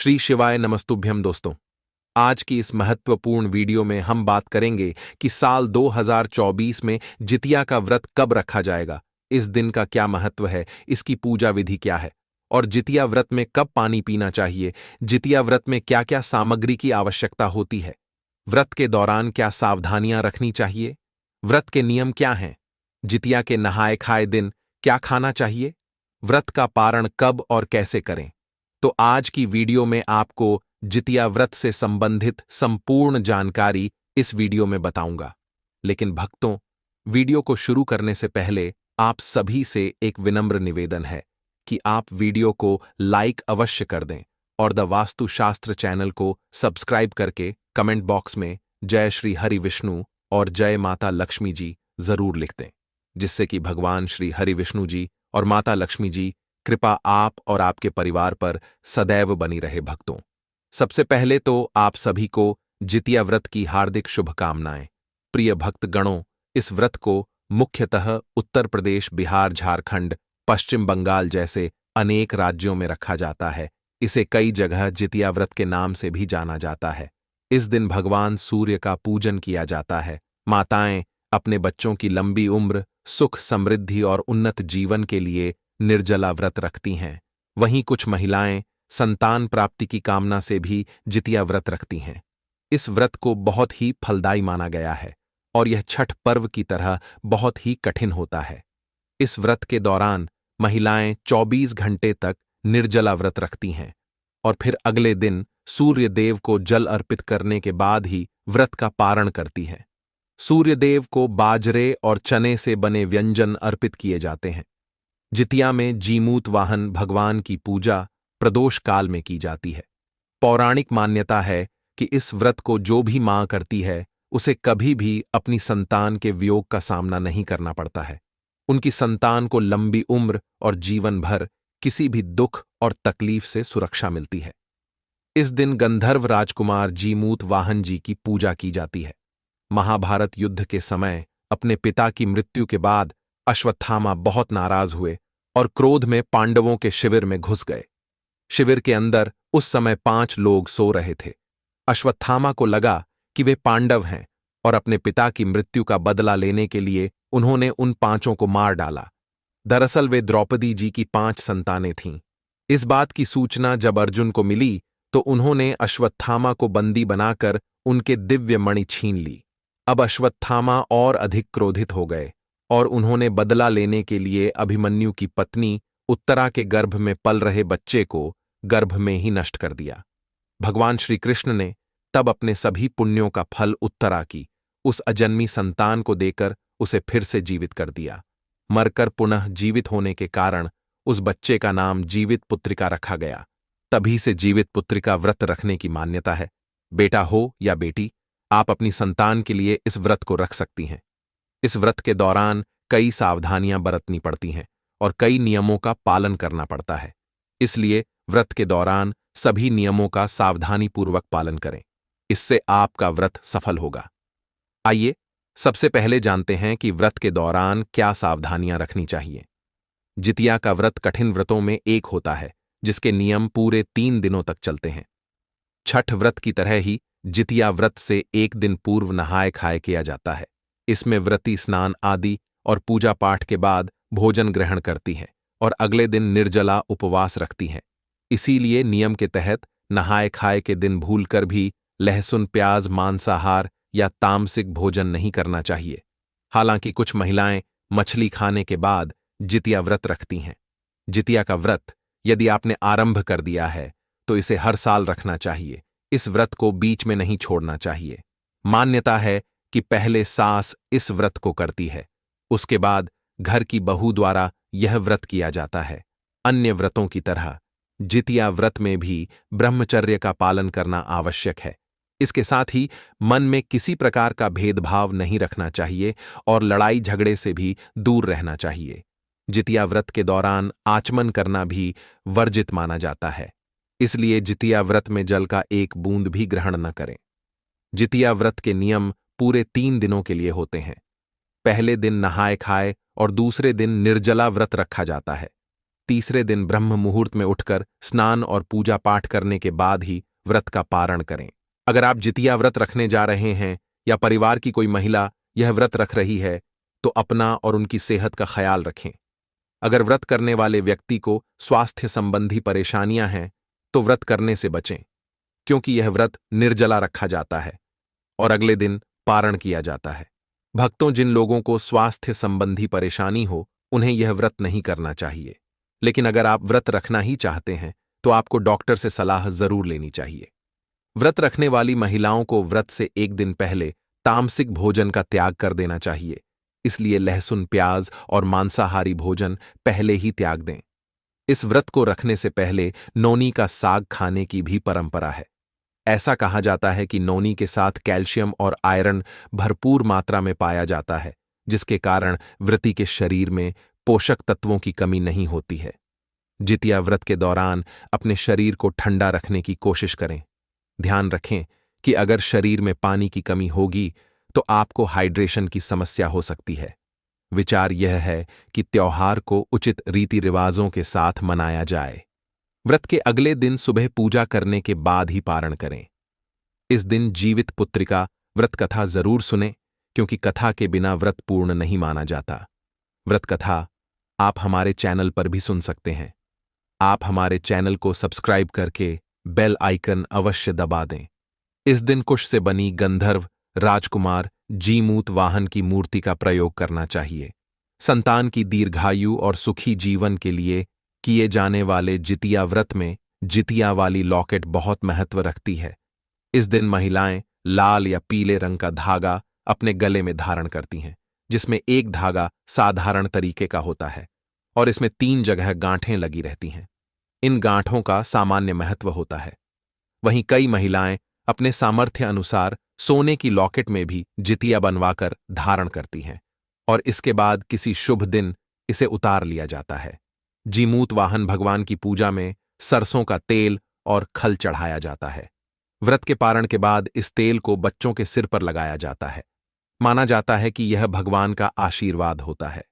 श्री शिवाय नमस्तुभ्यम दोस्तों। आज की इस महत्वपूर्ण वीडियो में हम बात करेंगे कि साल 2024 में जितिया का व्रत कब रखा जाएगा, इस दिन का क्या महत्व है, इसकी पूजा विधि क्या है और जितिया व्रत में कब पानी पीना चाहिए, जितिया व्रत में क्या क्या सामग्री की आवश्यकता होती है, व्रत के दौरान क्या सावधानियां रखनी चाहिए, व्रत के नियम क्या हैं, जितिया के नहाए खाए दिन क्या खाना चाहिए, व्रत का पारण कब और कैसे करें। तो आज की वीडियो में आपको जितिया व्रत से संबंधित संपूर्ण जानकारी इस वीडियो में बताऊंगा। लेकिन भक्तों, वीडियो को शुरू करने से पहले आप सभी से एक विनम्र निवेदन है कि आप वीडियो को लाइक अवश्य कर दें और द वास्तुशास्त्र चैनल को सब्सक्राइब करके कमेंट बॉक्स में जय श्री हरि विष्णु और जय माता लक्ष्मी जी जरूर लिख दें, जिससे कि भगवान श्री हरि विष्णु जी और माता लक्ष्मी जी कृपा आप और आपके परिवार पर सदैव बनी रहे। भक्तों, सबसे पहले तो आप सभी को जितिया व्रत की हार्दिक शुभकामनाएं। प्रिय भक्त गणों, इस व्रत को मुख्यतः उत्तर प्रदेश, बिहार, झारखंड, पश्चिम बंगाल जैसे अनेक राज्यों में रखा जाता है। इसे कई जगह जितिया व्रत के नाम से भी जाना जाता है। इस दिन भगवान सूर्य का पूजन किया जाता है। माताएं अपने बच्चों की लंबी उम्र, सुख, समृद्धि और उन्नत जीवन के लिए निर्जला व्रत रखती हैं। वहीं कुछ महिलाएं संतान प्राप्ति की कामना से भी जितिया व्रत रखती हैं। इस व्रत को बहुत ही फलदायी माना गया है और यह छठ पर्व की तरह बहुत ही कठिन होता है। इस व्रत के दौरान महिलाएं 24 घंटे तक निर्जला व्रत रखती हैं और फिर अगले दिन सूर्य देव को जल अर्पित करने के बाद ही व्रत का पारण करती हैं। सूर्य देव को बाजरे और चने से बने व्यंजन अर्पित किए जाते हैं। जितिया में जीमूत वाहन भगवान की पूजा प्रदोष काल में की जाती है। पौराणिक मान्यता है कि इस व्रत को जो भी मां करती है उसे कभी भी अपनी संतान के वियोग का सामना नहीं करना पड़ता है। उनकी संतान को लंबी उम्र और जीवन भर किसी भी दुख और तकलीफ से सुरक्षा मिलती है। इस दिन गंधर्व राजकुमार जीमूत वाहन जी की पूजा की जाती है। महाभारत युद्ध के समय अपने पिता की मृत्यु के बाद अश्वत्थामा बहुत नाराज हुए और क्रोध में पांडवों के शिविर में घुस गए। शिविर के अंदर उस समय 5 लोग सो रहे थे। अश्वत्थामा को लगा कि वे पांडव हैं और अपने पिता की मृत्यु का बदला लेने के लिए उन्होंने उन 5 को मार डाला। दरअसल वे द्रौपदी जी की 5 संतानें थीं। इस बात की सूचना जब अर्जुन को मिली तो उन्होंने अश्वत्थामा को बंदी बनाकर उनके दिव्य मणि छीन ली। अब अश्वत्थामा और अधिक क्रोधित हो गए और उन्होंने बदला लेने के लिए अभिमन्यु की पत्नी उत्तरा के गर्भ में पल रहे बच्चे को गर्भ में ही नष्ट कर दिया। भगवान श्री कृष्ण ने तब अपने सभी पुण्यों का फल उत्तरा की उस अजन्मी संतान को देकर उसे फिर से जीवित कर दिया। मरकर पुनः जीवित होने के कारण उस बच्चे का नाम जीवित पुत्रिका रखा गया। तभी से जीवित पुत्रिका व्रत रखने की मान्यता है। बेटा हो या बेटी, आप अपनी संतान के लिए इस व्रत को रख सकती हैं। इस व्रत के दौरान कई सावधानियां बरतनी पड़ती हैं और कई नियमों का पालन करना पड़ता है। इसलिए व्रत के दौरान सभी नियमों का सावधानीपूर्वक पालन करें। इससे आपका व्रत सफल होगा। आइए सबसे पहले जानते हैं कि व्रत के दौरान क्या सावधानियां रखनी चाहिए। जितिया का व्रत कठिन व्रतों में एक होता है जिसके नियम पूरे 3 दिनों तक चलते हैं। छठ व्रत की तरह ही जितिया व्रत से एक दिन पूर्व नहाए खाए किया जाता है। इसमें व्रती स्नान आदि और पूजा पाठ के बाद भोजन ग्रहण करती हैं और अगले दिन निर्जला उपवास रखती हैं। इसीलिए नियम के तहत नहाए खाए के दिन भूलकर भी लहसुन, प्याज, मांसाहार या तामसिक भोजन नहीं करना चाहिए। हालांकि कुछ महिलाएं मछली खाने के बाद जितिया व्रत रखती हैं। जितिया का व्रत यदि आपने आरंभ कर दिया है तो इसे हर साल रखना चाहिए। इस व्रत को बीच में नहीं छोड़ना चाहिए। मान्यता है कि पहले सास इस व्रत को करती है, उसके बाद घर की बहू द्वारा यह व्रत किया जाता है। अन्य व्रतों की तरह जितिया व्रत में भी ब्रह्मचर्य का पालन करना आवश्यक है। इसके साथ ही मन में किसी प्रकार का भेदभाव नहीं रखना चाहिए और लड़ाई झगड़े से भी दूर रहना चाहिए। जितिया व्रत के दौरान आचमन करना भी वर्जित माना जाता है। इसलिए जितिया व्रत में जल का एक बूंद भी ग्रहण न करें। जितिया व्रत के नियम पूरे 3 दिनों के लिए होते हैं। पहले दिन नहाए खाए और दूसरे दिन निर्जला व्रत रखा जाता है। तीसरे दिन ब्रह्म मुहूर्त में उठकर स्नान और पूजा पाठ करने के बाद ही व्रत का पारण करें। अगर आप जितिया व्रत रखने जा रहे हैं या परिवार की कोई महिला यह व्रत रख रही है तो अपना और उनकी सेहत का ख्याल रखें। अगर व्रत करने वाले व्यक्ति को स्वास्थ्य संबंधी परेशानियां हैं तो व्रत करने से बचें, क्योंकि यह व्रत निर्जला रखा जाता है और अगले दिन पारण किया जाता है। भक्तों, जिन लोगों को स्वास्थ्य संबंधी परेशानी हो उन्हें यह व्रत नहीं करना चाहिए, लेकिन अगर आप व्रत रखना ही चाहते हैं तो आपको डॉक्टर से सलाह जरूर लेनी चाहिए। व्रत रखने वाली महिलाओं को व्रत से एक दिन पहले तामसिक भोजन का त्याग कर देना चाहिए, इसलिए लहसुन, प्याज और मांसाहारी भोजन पहले ही त्याग दें। इस व्रत को रखने से पहले नौनी का साग खाने की भी परंपरा है। ऐसा कहा जाता है कि नौनी के साथ कैल्शियम और आयरन भरपूर मात्रा में पाया जाता है, जिसके कारण व्रती के शरीर में पोषक तत्वों की कमी नहीं होती है। जितिया व्रत के दौरान अपने शरीर को ठंडा रखने की कोशिश करें। ध्यान रखें कि अगर शरीर में पानी की कमी होगी तो आपको हाइड्रेशन की समस्या हो सकती है। विचार यह है कि त्योहार को उचित रीति रिवाजों के साथ मनाया जाए। व्रत के अगले दिन सुबह पूजा करने के बाद ही पारण करें। इस दिन जीवित पुत्रिका व्रत कथा जरूर सुने, क्योंकि कथा के बिना व्रत पूर्ण नहीं माना जाता। व्रत कथा आप हमारे चैनल पर भी सुन सकते हैं। आप हमारे चैनल को सब्सक्राइब करके बेल आइकन अवश्य दबा दें। इस दिन कुश से बनी गंधर्व राजकुमार जीमूत वाहन की मूर्ति का प्रयोग करना चाहिए। संतान की दीर्घायु और सुखी जीवन के लिए किए जाने वाले जितिया व्रत में जितिया वाली लॉकेट बहुत महत्व रखती है। इस दिन महिलाएं लाल या पीले रंग का धागा अपने गले में धारण करती हैं, जिसमें एक धागा साधारण तरीके का होता है और इसमें 3 जगह गांठें लगी रहती हैं। इन गांठों का सामान्य महत्व होता है। वहीं कई महिलाएं अपने सामर्थ्य अनुसार सोने की लॉकेट में भी जितिया बनवाकर धारण करती हैं और इसके बाद किसी शुभ दिन इसे उतार लिया जाता है। जीमूत वाहन भगवान की पूजा में सरसों का तेल और खल चढ़ाया जाता है। व्रत के पारण के बाद इस तेल को बच्चों के सिर पर लगाया जाता है। माना जाता है कि यह भगवान का आशीर्वाद होता है।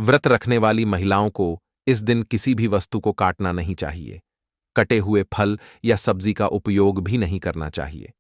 व्रत रखने वाली महिलाओं को इस दिन किसी भी वस्तु को काटना नहीं चाहिए। कटे हुए फल या सब्जी का उपयोग भी नहीं करना चाहिए।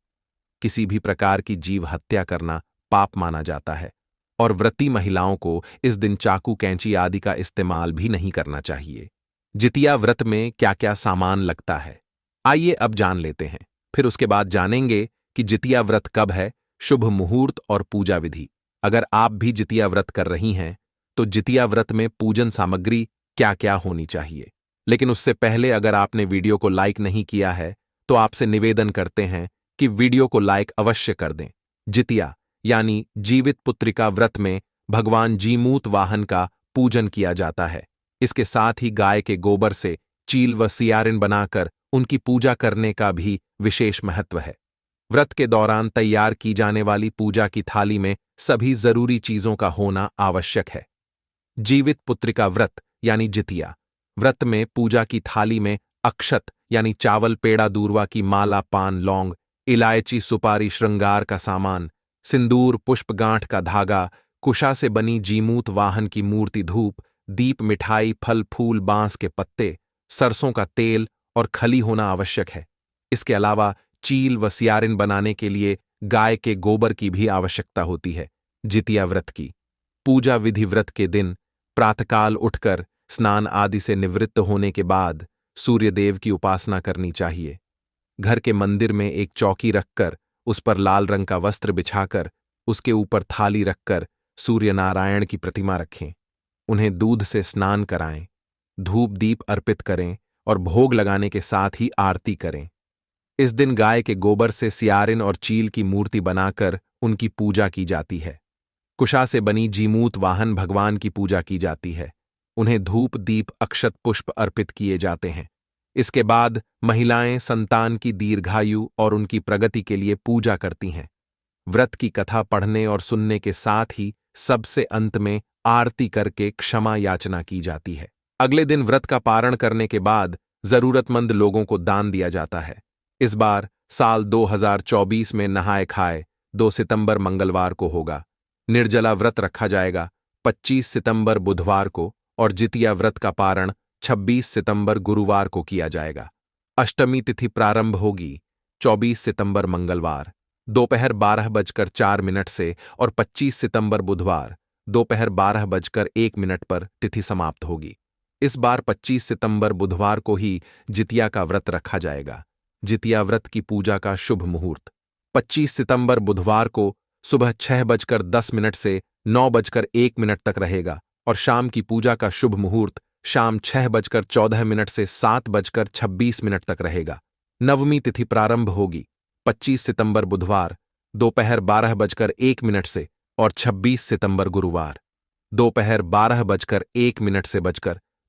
किसी भी प्रकार की जीव हत्या करना पाप माना जाता है और व्रती महिलाओं को इस दिन चाकू, कैंची आदि का इस्तेमाल भी नहीं करना चाहिए। जितिया व्रत में क्या क्या सामान लगता है, आइए अब जान लेते हैं। फिर उसके बाद जानेंगे कि जितिया व्रत कब है, शुभ मुहूर्त और पूजा विधि। अगर आप भी जितिया व्रत कर रही हैं तो जितिया व्रत में पूजन सामग्री क्या क्या होनी चाहिए। लेकिन उससे पहले अगर आपने वीडियो को लाइक नहीं किया है तो आपसे निवेदन करते हैं कि वीडियो को लाइक अवश्य कर दें। जितिया यानी जीवित पुत्रिका व्रत में भगवान जीमूत वाहन का पूजन किया जाता है। इसके साथ ही गाय के गोबर से चील व सियारिन बनाकर उनकी पूजा करने का भी विशेष महत्व है। व्रत के दौरान तैयार की जाने वाली पूजा की थाली में सभी जरूरी चीजों का होना आवश्यक है। जीवित पुत्रिका व्रत यानी जितिया व्रत में पूजा की थाली में अक्षत यानी चावल, पेड़ा, दूर्वा की माला, पान, लौंग, इलायची, सुपारी, श्रृंगार का सामान, सिंदूर, पुष्प, गांठ का धागा, कुशा से बनी जीमूत वाहन की मूर्ति, धूप, दीप, मिठाई, फल फूल, बांस के पत्ते, सरसों का तेल और खली होना आवश्यक है। इसके अलावा चील व सियारिन बनाने के लिए गाय के गोबर की भी आवश्यकता होती है। जितिया व्रत की पूजा विधि: व्रत के दिन प्रातःकाल उठकर स्नान आदि से निवृत्त होने के बाद सूर्यदेव की उपासना करनी चाहिए। घर के मंदिर में एक चौकी रखकर उस पर लाल रंग का वस्त्र बिछाकर उसके ऊपर थाली रखकर सूर्य नारायण की प्रतिमा रखें। उन्हें दूध से स्नान कराएं, धूप दीप अर्पित करें और भोग लगाने के साथ ही आरती करें। इस दिन गाय के गोबर से सियारिन और चील की मूर्ति बनाकर उनकी पूजा की जाती है। कुशा से बनी जीमूत वाहन भगवान की पूजा की जाती है। उन्हें धूप दीप अक्षत पुष्प अर्पित किए जाते हैं। इसके बाद महिलाएं संतान की दीर्घायु और उनकी प्रगति के लिए पूजा करती हैं। व्रत की कथा पढ़ने और सुनने के साथ ही सबसे अंत में आरती करके क्षमा याचना की जाती है। अगले दिन व्रत का पारण करने के बाद जरूरतमंद लोगों को दान दिया जाता है। इस बार साल 2024 में नहाए खाए 2 सितंबर मंगलवार को होगा। निर्जला व्रत रखा जाएगा 25 सितंबर बुधवार को और जितिया व्रत का पारण 26 सितंबर गुरुवार को किया जाएगा। अष्टमी तिथि प्रारंभ होगी 24 सितंबर मंगलवार दोपहर 12:04 से और 25 सितंबर बुधवार दोपहर 12:01 पर तिथि समाप्त होगी। इस बार 25 सितंबर बुधवार को ही जितिया का व्रत रखा जाएगा। जितिया व्रत की पूजा का शुभ मुहूर्त 25 सितंबर बुधवार को सुबह 6:10 से 9:01 तक रहेगा और शाम की पूजा का शुभ मुहूर्त शाम 6:14 से 7:26 तक रहेगा। नवमी तिथि प्रारंभ होगी 25 सितंबर बुधवार दोपहर 12:01 से और 26 सितंबर गुरुवार दोपहर 12:01 से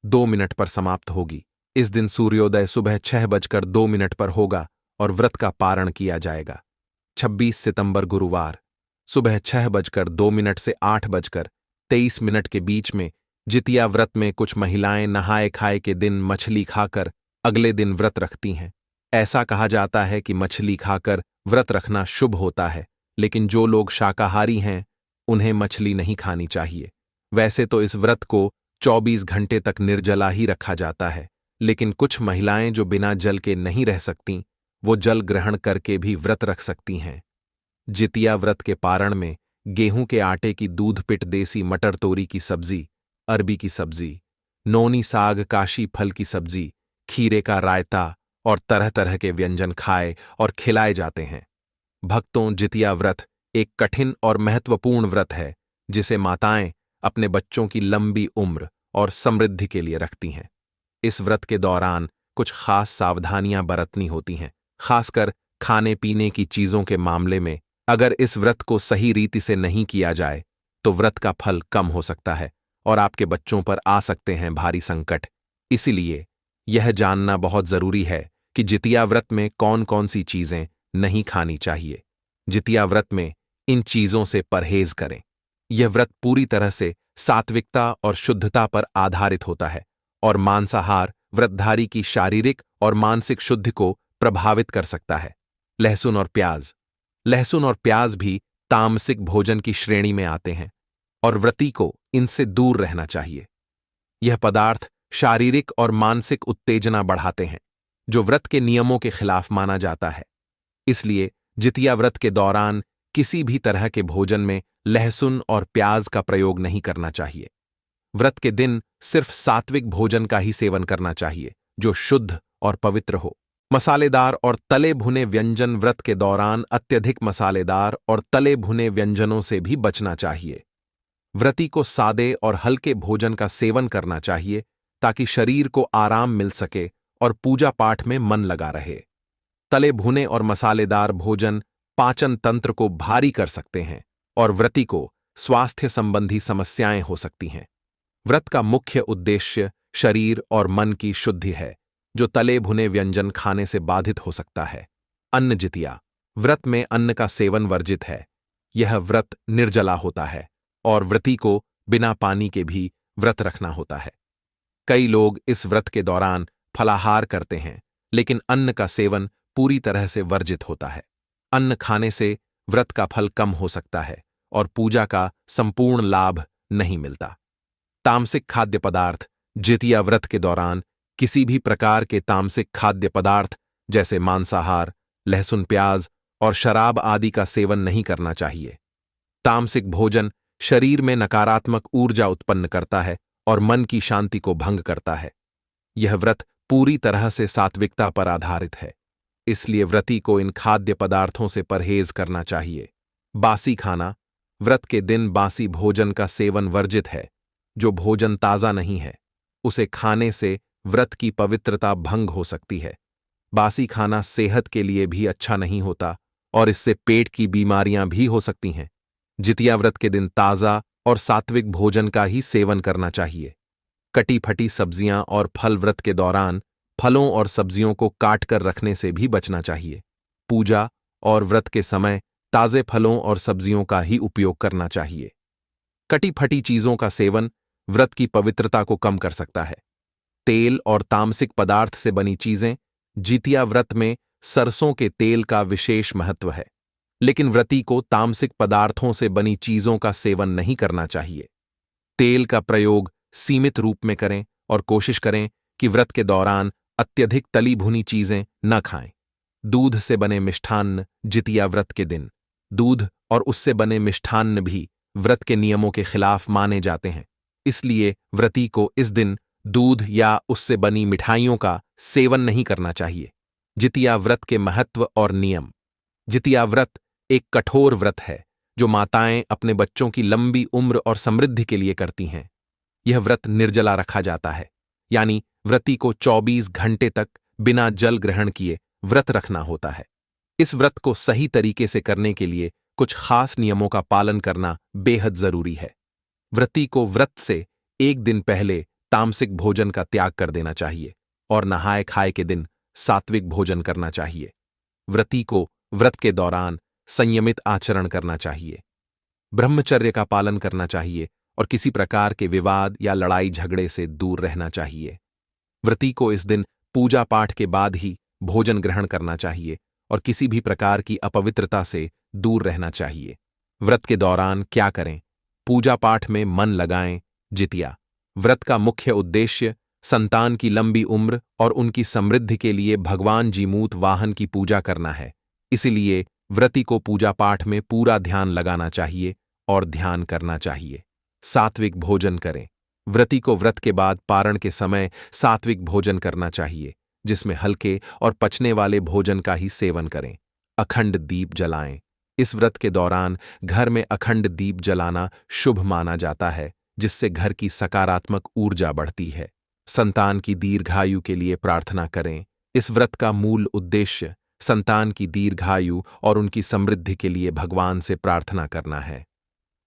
2 पर समाप्त होगी। इस दिन सूर्योदय सुबह 6:02 पर होगा और व्रत का पारण किया जाएगा। 26 सितंबर गुरुवार सुबह 6:02 से 8:23 के बीच में जितिया व्रत में कुछ महिलाएं नहाए खाए के दिन मछली खाकर अगले दिन व्रत रखती हैं। ऐसा कहा जाता है कि मछली खाकर व्रत रखना शुभ होता है, लेकिन जो लोग शाकाहारी हैं उन्हें मछली नहीं खानी चाहिए। वैसे तो इस व्रत को 24 घंटे तक निर्जला ही रखा जाता है, लेकिन कुछ महिलाएं जो बिना जल के नहीं रह सकती वो जल ग्रहण करके भी व्रत रख सकती हैं। जितिया व्रत के पारण में गेहूं के आटे की दूध पिट देसी मटर तोरी की सब्जी, अरबी की सब्जी, नौनी साग काशी फल की सब्जी, खीरे का रायता और तरह तरह के व्यंजन खाए और खिलाए जाते हैं। भक्तों, जितिया व्रत एक कठिन और महत्वपूर्ण व्रत है जिसे माताएं अपने बच्चों की लंबी उम्र और समृद्धि के लिए रखती हैं। इस व्रत के दौरान कुछ खास सावधानियां बरतनी होती हैं, खासकर खाने पीने की चीजों के मामले में। अगर इस व्रत को सही रीति से नहीं किया जाए तो व्रत का फल कम हो सकता है और आपके बच्चों पर आ सकते हैं भारी संकट। इसीलिए यह जानना बहुत जरूरी है कि जितिया व्रत में कौन कौन सी चीजें नहीं खानी चाहिए। जितिया व्रत में इन चीजों से परहेज करें। यह व्रत पूरी तरह से सात्विकता और शुद्धता पर आधारित होता है और मांसाहार व्रतधारी की शारीरिक और मानसिक शुद्धि को प्रभावित कर सकता है। लहसुन और प्याज। लहसुन और प्याज भी तामसिक भोजन की श्रेणी में आते हैं और व्रती को इनसे दूर रहना चाहिए। यह पदार्थ शारीरिक और मानसिक उत्तेजना बढ़ाते हैं, जो व्रत के नियमों के खिलाफ माना जाता है। इसलिए जितिया व्रत के दौरान किसी भी तरह के भोजन में लहसुन और प्याज का प्रयोग नहीं करना चाहिए। व्रत के दिन सिर्फ सात्विक भोजन का ही सेवन करना चाहिए जो शुद्ध और पवित्र हो। मसालेदार और तले भुने व्यंजन। व्रत के दौरान अत्यधिक मसालेदार और तले भुने व्यंजनों से भी बचना चाहिए। व्रती को सादे और हल्के भोजन का सेवन करना चाहिए ताकि शरीर को आराम मिल सके और पूजा पाठ में मन लगा रहे। तले भुने और मसालेदार भोजन पाचन तंत्र को भारी कर सकते हैं और व्रती को स्वास्थ्य संबंधी समस्याएं हो सकती हैं। व्रत का मुख्य उद्देश्य शरीर और मन की शुद्धि है, जो तले भुने व्यंजन खाने से बाधित हो सकता है। अन्न जितिया व्रत में अन्न का सेवन वर्जित है। यह व्रत निर्जला होता है और व्रती को बिना पानी के भी व्रत रखना होता है। कई लोग इस व्रत के दौरान फलाहार करते हैं, लेकिन अन्न का सेवन पूरी तरह से वर्जित होता है। अन्न खाने से व्रत का फल कम हो सकता है और पूजा का संपूर्ण लाभ नहीं मिलता। तामसिक खाद्य पदार्थ। जितिया व्रत के दौरान किसी भी प्रकार के तामसिक खाद्य पदार्थ जैसे मांसाहार, लहसुन प्याज और शराब आदि का सेवन नहीं करना चाहिए। तामसिक भोजन शरीर में नकारात्मक ऊर्जा उत्पन्न करता है और मन की शांति को भंग करता है। यह व्रत पूरी तरह से सात्विकता पर आधारित है, इसलिए व्रती को इन खाद्य पदार्थों से परहेज करना चाहिए। बासी खाना। व्रत के दिन बासी भोजन का सेवन वर्जित है। जो भोजन ताज़ा नहीं है उसे खाने से व्रत की पवित्रता भंग हो सकती है। बासी खाना सेहत के लिए भी अच्छा नहीं होता और इससे पेट की बीमारियां भी हो सकती हैं। जितिया व्रत के दिन ताज़ा और सात्विक भोजन का ही सेवन करना चाहिए। कटी फटी सब्जियां और फल। व्रत के दौरान फलों और सब्जियों को काट कर रखने से भी बचना चाहिए। पूजा और व्रत के समय ताज़े फलों और सब्जियों का ही उपयोग करना चाहिए। कटी फटी चीज़ों का सेवन व्रत की पवित्रता को कम कर सकता है। तेल और तामसिक पदार्थ से बनी चीजें। जितिया व्रत में सरसों के तेल का विशेष महत्व है, लेकिन व्रती को तामसिक पदार्थों से बनी चीजों का सेवन नहीं करना चाहिए। तेल का प्रयोग सीमित रूप में करें और कोशिश करें कि व्रत के दौरान अत्यधिक तली भुनी चीजें न खाएं। दूध से बने मिष्ठान्न जितिया व्रत के दिन। दूध और उससे बने मिष्ठान्न भी व्रत के नियमों के खिलाफ माने जाते हैं, इसलिए व्रती को इस दिन दूध या उससे बनी मिठाइयों का सेवन नहीं करना चाहिए। जितिया व्रत के महत्व और नियम। जितिया व्रत एक कठोर व्रत है जो माताएं अपने बच्चों की लंबी उम्र और समृद्धि के लिए करती हैं। यह व्रत निर्जला रखा जाता है, यानी व्रती को 24 घंटे तक बिना जल ग्रहण किए व्रत रखना होता है। इस व्रत को सही तरीके से करने के लिए कुछ खास नियमों का पालन करना बेहद जरूरी है। व्रती को व्रत से एक दिन पहले तामसिक भोजन का त्याग कर देना चाहिए और नहाय खाए के दिन सात्विक भोजन करना चाहिए। व्रती को व्रत के दौरान संयमित आचरण करना चाहिए। ब्रह्मचर्य का पालन करना चाहिए और किसी प्रकार के विवाद या लड़ाई झगड़े से दूर रहना चाहिए। व्रती को इस दिन पूजा पाठ के बाद ही भोजन ग्रहण करना चाहिए और किसी भी प्रकार की अपवित्रता से दूर रहना चाहिए। व्रत के दौरान क्या करें? पूजा पाठ में मन लगाएं। जितिया व्रत का मुख्य उद्देश्य संतान की लंबी उम्र और उनकी समृद्धि के लिए भगवान जीमूत वाहन की पूजा करना है। इसलिए व्रती को पूजा पाठ में पूरा ध्यान लगाना चाहिए और ध्यान करना चाहिए। सात्विक भोजन करें। व्रती को व्रत के बाद पारण के समय सात्विक भोजन करना चाहिए, जिसमें हल्के और पचने वाले भोजन का ही सेवन करें। अखंड दीप जलाएं। इस व्रत के दौरान घर में अखंड दीप जलाना शुभ माना जाता है, जिससे घर की सकारात्मक ऊर्जा बढ़ती है। संतान की दीर्घायु के लिए प्रार्थना करें। इस व्रत का मूल उद्देश्य संतान की दीर्घायु और उनकी समृद्धि के लिए भगवान से प्रार्थना करना है।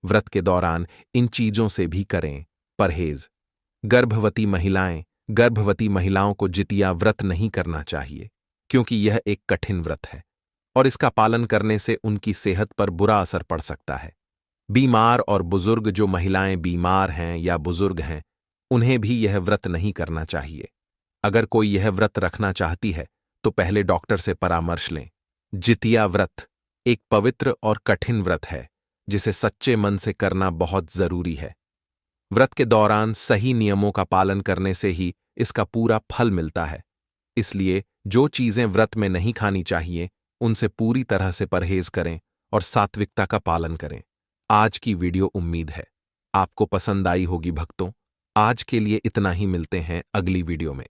व्रत के दौरान इन चीजों से भी करें परहेज। गर्भवती महिलाओं को जितिया व्रत नहीं करना चाहिए, क्योंकि यह एक कठिन व्रत है और इसका पालन करने से उनकी सेहत पर बुरा असर पड़ सकता है। बीमार और बुजुर्ग, जो महिलाएं बीमार हैं या बुजुर्ग हैं, उन्हें भी यह व्रत नहीं करना चाहिए। अगर कोई यह व्रत रखना चाहती है तो पहले डॉक्टर से परामर्श लें। जितिया व्रत एक पवित्र और कठिन व्रत है, जिसे सच्चे मन से करना बहुत जरूरी है। व्रत के दौरान सही नियमों का पालन करने से ही इसका पूरा फल मिलता है। इसलिए जो चीजें व्रत में नहीं खानी चाहिए, उनसे पूरी तरह से परहेज करें और सात्विकता का पालन करें। आज की वीडियो उम्मीद है आपको पसंद आई होगी भक्तों। आज के लिए इतना ही, मिलते हैं अगली वीडियो में।